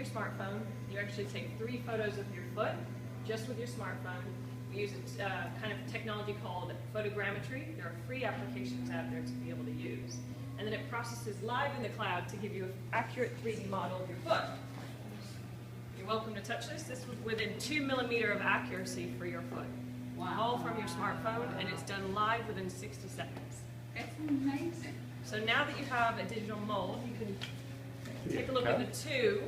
smartphone. You actually take 3 photos of your foot, just with your smartphone. We use a kind of technology called photogrammetry. There are free applications out there to be able to use. And then it processes live in the cloud to give you an accurate 3D model of your foot. You're welcome to touch this. This was within 2 millimeters of accuracy for your foot. Wow. All from your smartphone, and it's done live within 60 seconds. That's amazing. So now that you have a digital mold, you can take a look at the two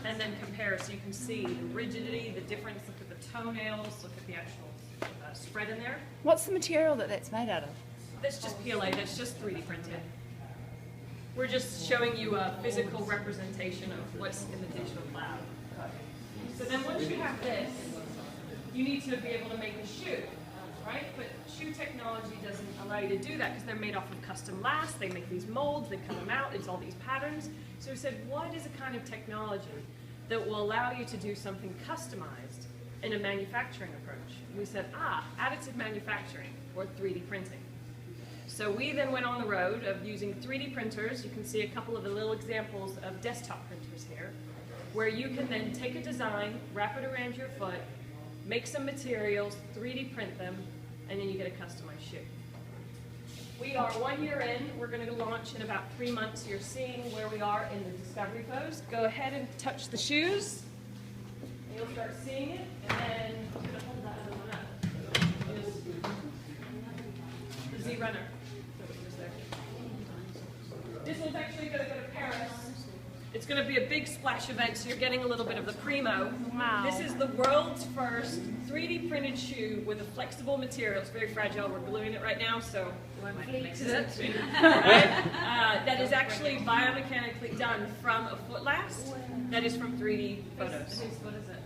and then compare so you can see the rigidity, the difference. Look at the toenails, look at the actual spread in there. What's the material that's made out of? That's just PLA, that's just 3D printed. We're just showing you a physical representation of what's in the digital cloud. So then once you have this, you need to be able to make a shoe, right? But shoe technology doesn't allow you to do that because they're made off of custom last. They make these molds, they cut them out, it's all these patterns. So we said, what is a kind of technology that will allow you to do something customized in a manufacturing approach? And we said, additive manufacturing or 3D printing. So we then went on the road of using 3D printers. You can see a couple of the little examples of desktop printers here, where you can then take a design, wrap it around your foot, make some materials, 3D print them, and then you get a customized shoe. We are 1 year in. We're going to launch in about 3 months. You're seeing where we are in the discovery pose. Go ahead and touch the shoes. And you'll start seeing it, and then I'm going to hold that other one up. The Z Runner. This one's actually going to go to Paris. It's going to be a big splash event, so you're getting a little bit of the primo. Wow. This is the world's first 3D printed shoe with a flexible material. It's very fragile. We're gluing it right now, so that is actually biomechanically done from a foot last. That is from 3D photos. What is it?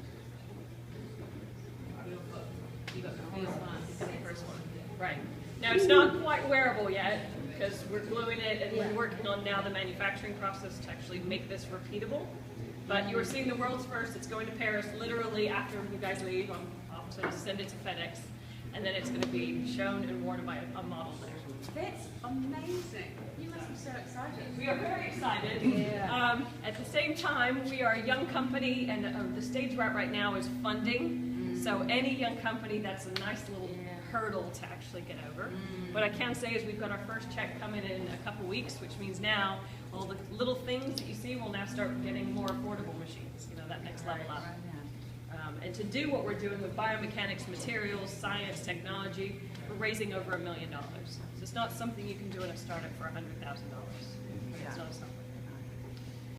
The first one. Right. Now it's not quite wearable yet, because we're gluing it and we're working on now the manufacturing process to actually make this repeatable. But you are seeing the world's first. It's going to Paris literally after you guys leave. I'm off to send it to FedEx, and then it's going to be shown and worn by a model there. That's amazing. You must be so excited. We are very excited. Yeah. At the same time, we are a young company, and the stage we're at right now is funding. So any young company, that's a nice little hurdle to actually get over. What I can say is we've got our first check coming in a couple weeks, which means now all the little things that you see will now start getting more affordable machines, you know, that next level up. And to do what we're doing with biomechanics, materials, science, technology, we're raising over $1 million. So it's not something you can do in a startup for $100,000. It's not something.